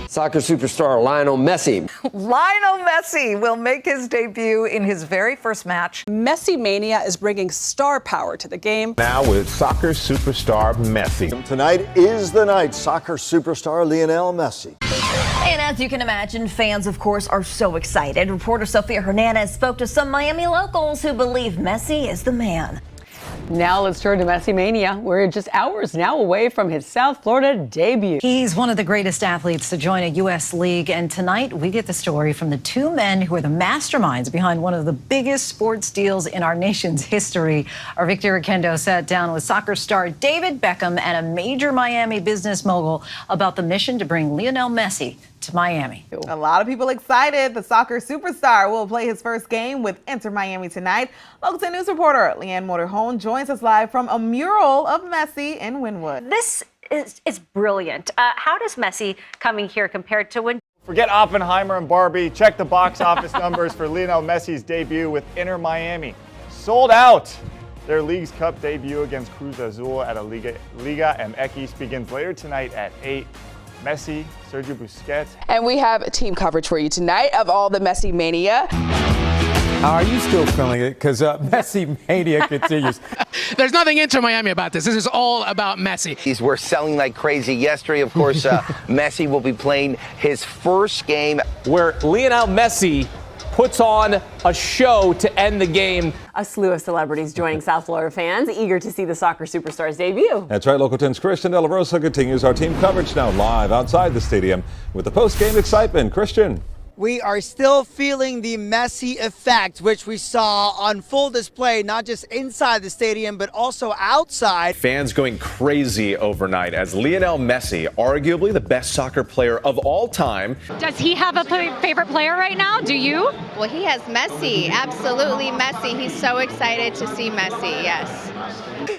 Soccer superstar Lionel Messi. Lionel Messi will make his debut in his very first match. Messi Mania is bringing star power to the game. Now with soccer superstar Messi. Tonight is the night. Soccer superstar Lionel Messi. And as you can imagine, fans, of course, are so excited. Reporter Sofia Hernandez spoke to some Miami locals who believe Messi is the man. Now let's turn to Messi Mania. We're just hours now away from his South Florida debut. He's one of the greatest athletes to join a U.S. league. And tonight we get the story from the two men who are the masterminds behind one of the biggest sports deals in our nation's history. Our Victor Kendo sat down with soccer star David Beckham and a major Miami business mogul about the mission to bring Lionel Messi to Miami. A lot of people excited. The soccer superstar will play his first game with Inter Miami tonight. Local 10 News reporter Leanne Motorhone joins us live from a mural of Messi in Wynwood. This is brilliant. How does Messi coming here compared to when? Forget Oppenheimer and Barbie. Check the box office numbers for Lionel Messi's debut with Inter Miami. Sold out. Their League's Cup debut against Cruz Azul at a Liga MX begins later tonight at 8. Messi, Sergio Busquets. And we have team coverage for you tonight of all the Messi Mania. Are you still feeling it? Because Messi Mania continues. There's nothing Inter Miami about this. This is all about Messi. We're selling like crazy. Yesterday, of course, Messi will be playing his first game. Where Lionel Messi puts on a show to end the game. A slew of celebrities joining South Florida fans, eager to see the soccer superstar's debut. That's right. Local 10's Christian De La Rosa continues our team coverage now live outside the stadium with the post-game excitement. Christian. We are still feeling the Messi effect, which we saw on full display, not just inside the stadium, but also outside. Fans going crazy overnight as Lionel Messi, arguably the best soccer player of all time. Does he have a favorite player right now? Do you? Well, he has Messi, absolutely Messi. He's so excited to see Messi, yes.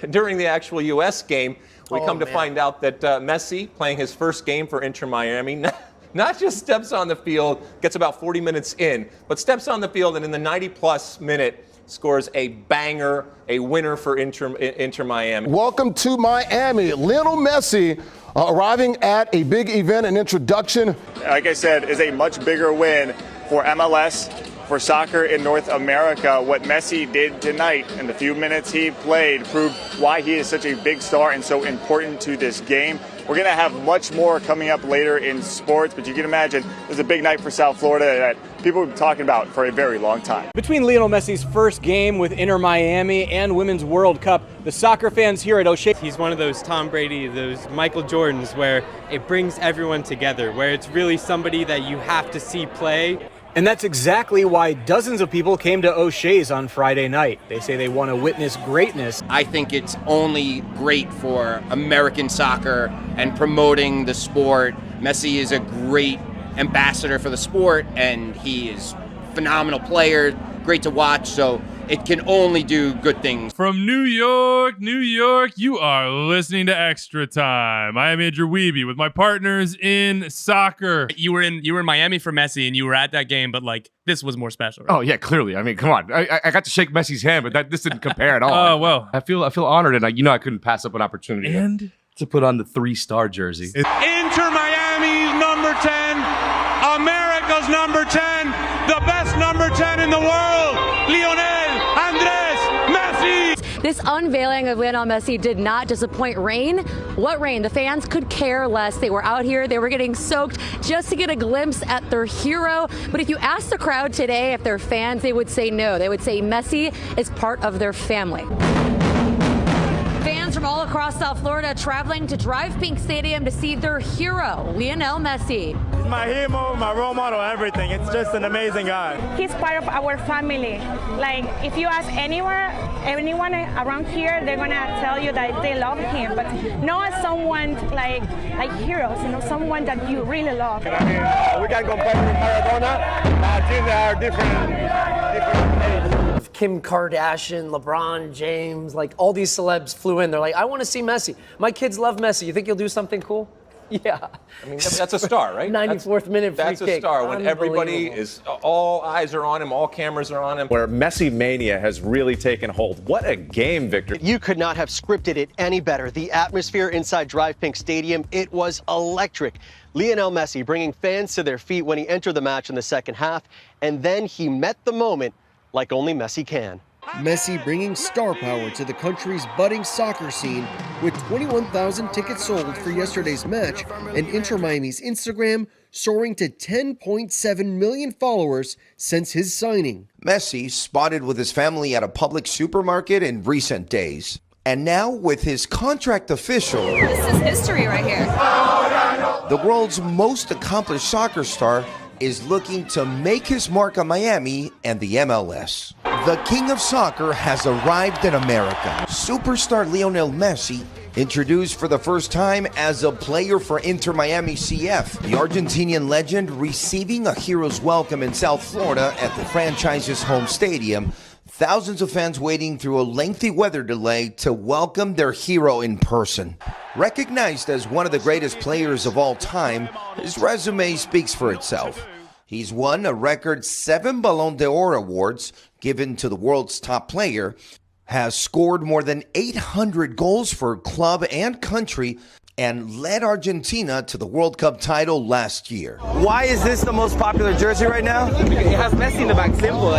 During the actual U.S. game, we come to find out that Messi, playing his first game for Inter Miami, not just steps on the field, gets about 40 minutes in, but steps on the field and in the 90-plus minute scores a banger, a winner for Inter Miami. Welcome to Miami. Lionel Messi arriving at a big event, an introduction. Like I said, is a much bigger win for MLS, for soccer in North America. What Messi did tonight in the few minutes he played proved why he is such a big star and so important to this game. We're going to have much more coming up later in sports, but you can imagine this is a big night for South Florida that people have been talking about for a very long time. Between Lionel Messi's first game with Inter Miami and Women's World Cup, the soccer fans here at O'Shea. He's one of those Tom Brady, those Michael Jordans, where it brings everyone together, where it's really somebody that you have to see play. And that's exactly why dozens of people came to O'Shea's on Friday night. They say they want to witness greatness. I think it's only great for American soccer and promoting the sport. Messi is a great ambassador for the sport, and he is a phenomenal player, great to watch, so it can only do good things. From New York, you are listening to Extra Time. I am Andrew Wiebe with my partners in soccer. You were in Miami for Messi, and you were at that game, but like this was more special. Right? Oh yeah, clearly. I mean, come on. I got to shake Messi's hand, but this didn't compare at all. Oh well. I feel honored, and I couldn't pass up an opportunity to put on the 3-star jersey. Inter Miami's number 10, America's number 10, the best number 10 in the world, Lionel Messi. This unveiling of Lionel Messi did not disappoint rain. What rain? The fans could care less. They were out here. They were getting soaked just to get a glimpse at their hero. But if you ask the crowd today if they're fans, they would say no. They would say Messi is part of their family. Fans from all across South Florida traveling to Drive Pink Stadium to see their hero, Lionel Messi. He's my hero, my role model, everything. It's just an amazing guy. He's part of our family. Like, if you ask anyone around here, they're gonna tell you that they love him, but not as someone like heroes, someone that you really love. I mean, we can compare with Maradona. I think they are different. Kim Kardashian, LeBron James, like all these celebs flew in. They're like, I want to see Messi. My kids love Messi. You think you'll do something cool? Yeah. I mean, that's a star, right? 94th minute free That's kick. a star when everybody is, all eyes are on him, all cameras are on him. Where Messi mania has really taken hold. What a game, Victor. You could not have scripted it any better. The atmosphere inside Drive Pink Stadium, it was electric. Lionel Messi bringing fans to their feet when he entered the match in the second half, and then he met the moment like only Messi can. Messi bringing star power to the country's budding soccer scene with 21,000 tickets sold for yesterday's match, and Inter Miami's Instagram soaring to 10.7 million followers since his signing. Messi spotted with his family at a public supermarket in recent days. And now with his contract official, this is history right here. The world's most accomplished soccer star is looking to make his mark on Miami and the MLS. The king of soccer has arrived in America. Superstar Lionel Messi introduced for the first time as a player for Inter Miami CF. The Argentinian legend receiving a hero's welcome in South Florida at the franchise's home stadium. Thousands of fans waiting through a lengthy weather delay to welcome their hero in person. Recognized as one of the greatest players of all time, his resume speaks for itself. He's won a record 7 Ballon d'Or awards given to the world's top player, has scored more than 800 goals for club and country, and led Argentina to the World Cup title last year. Why is this the most popular jersey right now? It has Messi in the back, simple.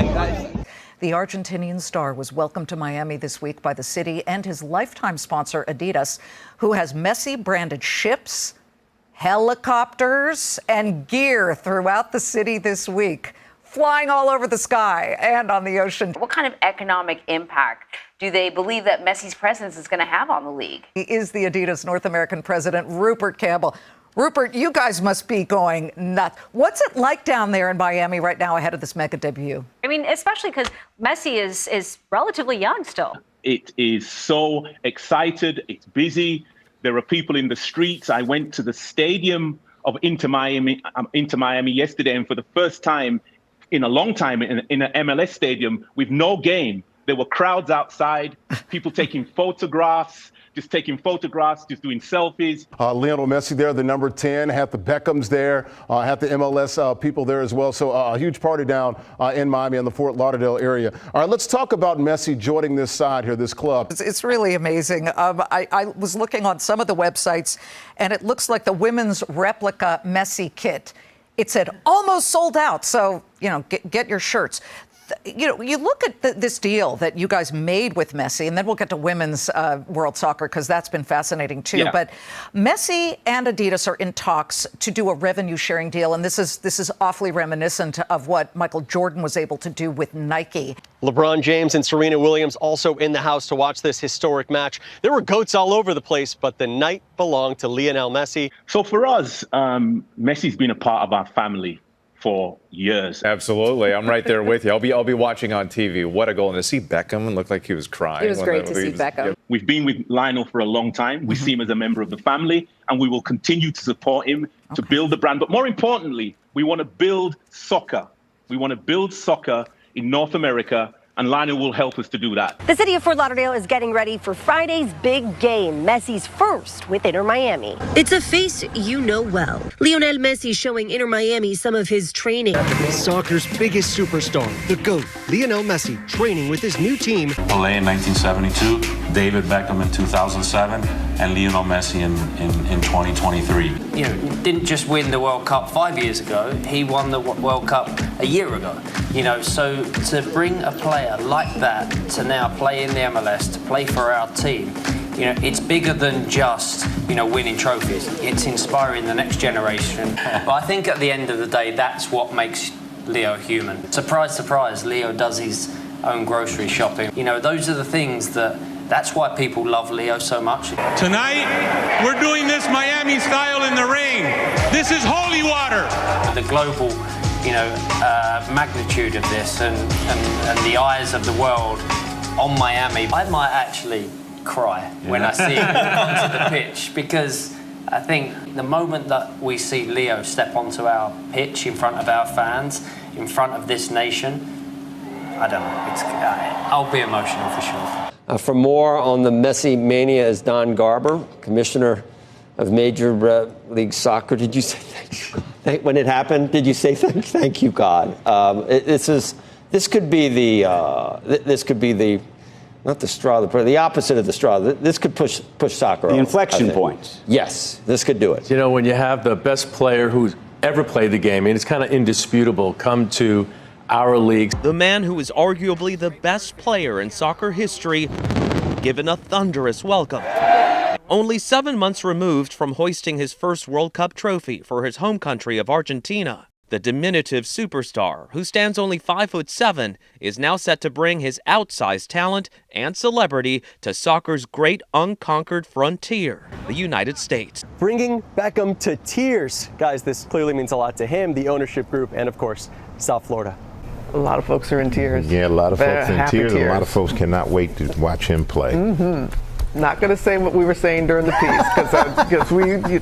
The Argentinian star was welcomed to Miami this week by the city and his lifetime sponsor, Adidas, who has Messi-branded ships, helicopters, and gear throughout the city this week, flying all over the sky and on the ocean. What kind of economic impact do they believe that Messi's presence is going to have on the league? He is the Adidas North American president, Rupert Campbell. Rupert, you guys must be going nuts. What's it like down there in Miami right now ahead of this mega debut? I mean, especially because Messi is relatively young still. It is so excited. It's busy. There are people in the streets. I went to the stadium of Inter Miami yesterday, and for the first time in a long time in an MLS stadium with no game, there were crowds outside, people taking photographs, just doing selfies. Lionel Messi there, the number 10, had the Beckhams there, had the MLS people there as well. So a huge party down in Miami in the Fort Lauderdale area. All right, let's talk about Messi joining this side here, this club. It's really amazing. I was looking on some of the websites, and it looks like the women's replica Messi kit. It said almost sold out. So, get your shirts. You look at this deal that you guys made with Messi, and then we'll get to women's world soccer because that's been fascinating too. Yeah. But Messi and Adidas are in talks to do a revenue sharing deal, and this is awfully reminiscent of what Michael Jordan was able to do with Nike. LeBron James and Serena Williams also in the house to watch this historic match. There were goats all over the place, but the night belonged to Lionel Messi. So for us, Messi's been a part of our family for years. Absolutely. I'm right there with you. I'll be watching on TV. What a goal. And to see Beckham looked like he was crying. It was great to see Beckham. Yeah. We've been with Lionel for a long time. We see him as a member of the family, and we will continue to support him to build the brand. But more importantly, we want to build soccer. We want to build soccer in North America, and Lionel will help us to do that. The city of Fort Lauderdale is getting ready for Friday's big game, Messi's first with Inter Miami. It's a face you know well. Lionel Messi showing Inter Miami some of his training. Soccer's biggest superstar, the GOAT, Lionel Messi, training with his new team. Pelé in 1972, David Beckham in 2007, and Lionel Messi in 2023. Didn't just win the World Cup 5 years ago, he won the World Cup a year ago. So to bring a player like that to now play in the MLS, to play for our team, it's bigger than just, winning trophies. It's inspiring the next generation. But I think at the end of the day, that's what makes Leo human. Surprise, surprise, Leo does his own grocery shopping. Those are the things that's why people love Leo so much. Tonight, we're doing this Miami style in the rain. This is holy water. The global magnitude of this and the eyes of the world on Miami, I might actually cry when I see him onto the pitch, because I think the moment that we see Leo step onto our pitch in front of our fans, in front of this nation, I don't know, I'll be emotional for sure. For more on the Messi mania is Don Garber, Commissioner of Major League Soccer. Did you say thank you? When it happened, did you say thank you, God? This could be the not the straw, the opposite of the straw. This could push soccer. The inflection point. Yes, this could do it. You know, when you have the best player who's ever played the game, and it's kind of indisputable, come to our league. The man who is arguably the best player in soccer history, given a thunderous welcome. Only 7 months removed from hoisting his first World Cup trophy for his home country of Argentina. The diminutive superstar, who stands only 5'7", is now set to bring his outsized talent and celebrity to soccer's great unconquered frontier, the United States. Bringing Beckham to tears. Guys, this clearly means a lot to him, the ownership group, and of course, South Florida. A lot of folks are in tears. Yeah, a lot of folks in tears. tears. A lot of folks cannot wait to watch him play. Not going to say what we were saying during the piece because we.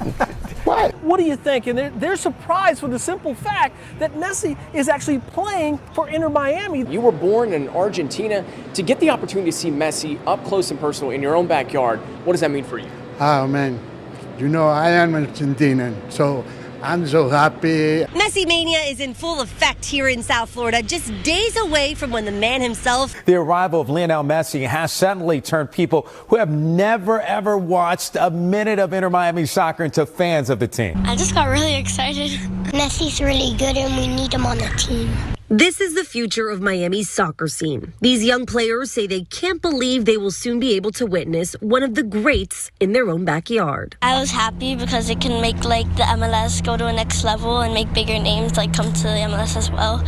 What do you think? And they're surprised with the simple fact that Messi is actually playing for Inter Miami. You were born in Argentina. To get the opportunity to see Messi up close and personal in your own backyard, what does that mean for you? Oh, man. You know, I am Argentinian, so I'm so happy. Messi Mania is in full effect here in South Florida, just days away from when the man himself. The arrival of Lionel Messi has suddenly turned people who have never, ever watched a minute of Inter Miami soccer into fans of the team. I just got really excited. Messi's really good and we need him on the team. This is the future of Miami's soccer scene. These young players say they can't believe they will soon be able to witness one of the greats in their own backyard. I was happy because it can make the MLS go to a next level and make bigger names come to the MLS as well.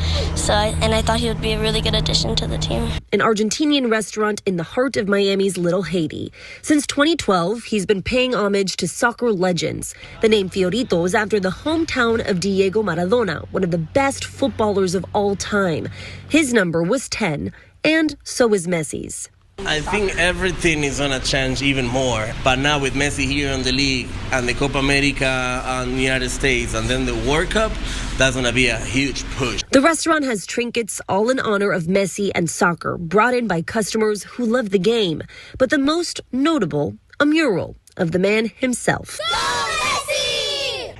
I thought he would be a really good addition to the team. An Argentinian restaurant in the heart of Miami's Little Haiti. Since 2012, he's been paying homage to soccer legends. The name Fiorito is after the hometown of Diego Maradona, one of the best footballers of all time. His number was 10, and so is Messi's. I think everything is going to change even more. But now with Messi here in the league and the Copa America and the United States and then the World Cup, that's going to be a huge push. The restaurant has trinkets all in honor of Messi and soccer, brought in by customers who love the game. But the most notable, a mural of the man himself.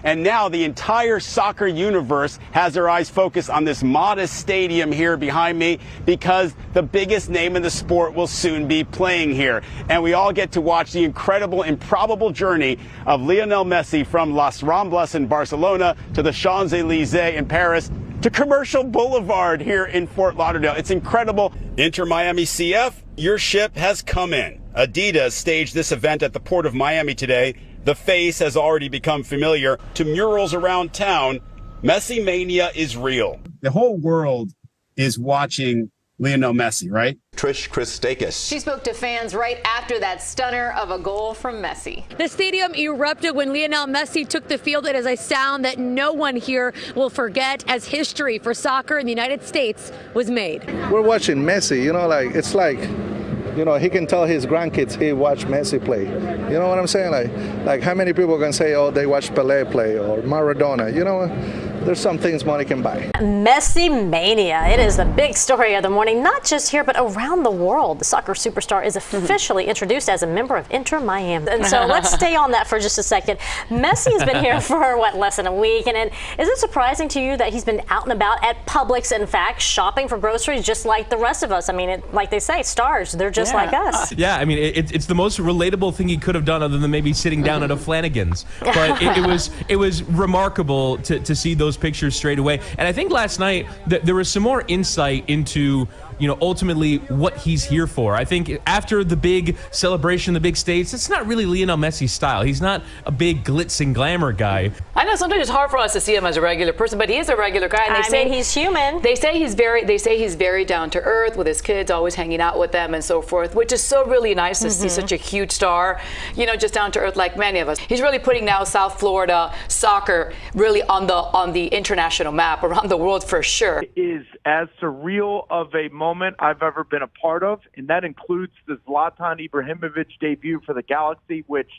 And now the entire soccer universe has their eyes focused on this modest stadium here behind me because the biggest name in the sport will soon be playing here. And we all get to watch the incredible, improbable journey of Lionel Messi from Las Ramblas in Barcelona to the Champs-Élysées in Paris to Commercial Boulevard here in Fort Lauderdale. It's incredible. Inter Miami CF, your ship has come in. Adidas staged this event at the Port of Miami today. The face has already become familiar to murals around town. Messi Mania is real. The whole world is watching Lionel Messi, right? Trish Christakis. She spoke to fans right after that stunner of a goal from Messi. The stadium erupted when Lionel Messi took the field. It is a sound that no one here will forget as history for soccer in the United States was made. We're watching Messi, it's like he can tell his grandkids he watched Messi play. You know what I'm saying? Like how many people can say, oh, they watched Pelé play or Maradona? There's some things money can buy. Messi Mania. It is the big story of the morning, not just here, but around the world. The soccer superstar is officially introduced as a member of Inter Miami. And so let's stay on that for just a second. Messi has been here for, less than a week. And is it surprising to you that he's been out and about at Publix, in fact, shopping for groceries just like the rest of us? I mean, like they say, stars, they're just like us. Yeah, I mean, it's the most relatable thing he could have done other than maybe sitting down at a Flanagan's. But it was remarkable to see those pictures straight away. And I think last night there was some more insight into ultimately what he's here for. I think after the big celebration, the big stage, it's not really Lionel Messi's style. He's not a big glitz and glamour guy. I know sometimes it's hard for us to see him as a regular person, but he is a regular guy. And they say he's human. They say he's very down to earth with his kids, always hanging out with them and so forth, which is so really nice to see such a huge star, just down to earth like many of us. He's really putting now South Florida soccer really on the international map around the world for sure. It is as surreal of a moment I've ever been a part of, and that includes the Zlatan Ibrahimovic debut for the Galaxy, which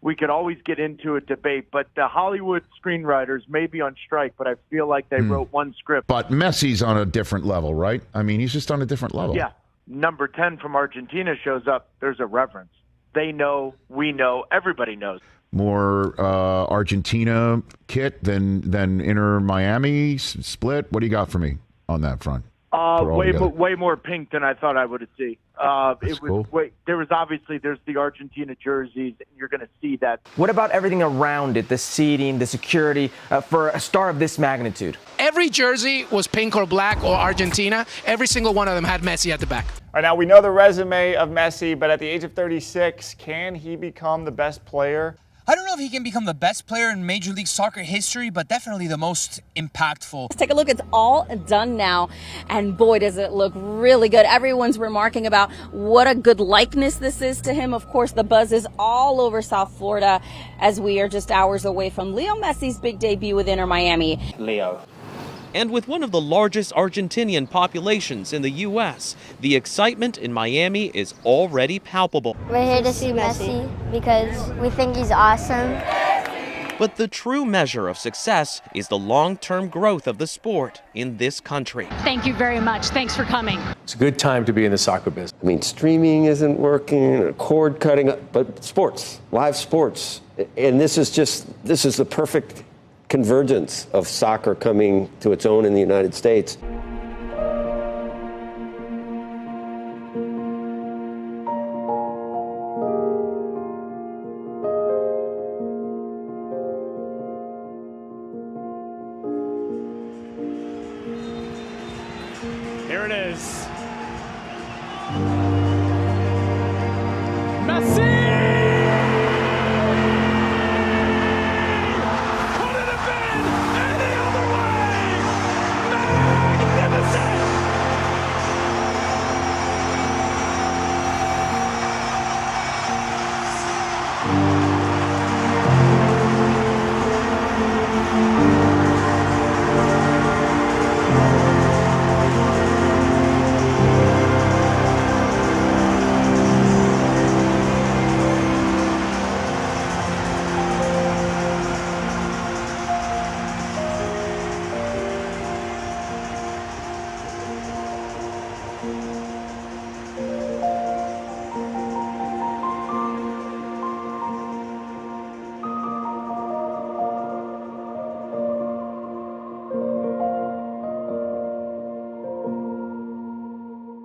we could always get into a debate, but the Hollywood screenwriters may be on strike, but I feel like they wrote one script. But Messi's on a different level, right? I mean, he's just on a different level. Yeah. Number 10 from Argentina shows up. There's a reverence. They know, we know, everybody knows. more Argentina kit than Inter Miami split? What do you got for me on that front? Way more pink than I thought I would have seen. It was cool. there's the Argentina jerseys, and you're going to see that. What about everything around it, the seating, the security, for a star of this magnitude? Every jersey was pink or black or Argentina. Every single one of them had Messi at the back. All right, now we know the resume of Messi, but at the age of 36, can he become the best player? I don't know if he can become the best player in Major League Soccer history, but definitely the most impactful. Let's take a look. It's all done now, and boy, does it look really good. Everyone's remarking about what a good likeness this is to him. Of course, the buzz is all over South Florida as we are just hours away from Leo Messi's big debut with Inter Miami. Leo. And with one of the largest Argentinian populations in the U.S., the excitement in Miami is already palpable. We're here to see Messi because we think he's awesome. But the true measure of success is the long-term growth of the sport in this country. Thank you very much. Thanks for coming. It's a good time to be in the soccer business. I mean, streaming isn't working, cord cutting, but sports, live sports. And this is the perfect convergence of soccer coming to its own in the United States. Here it is. Messi!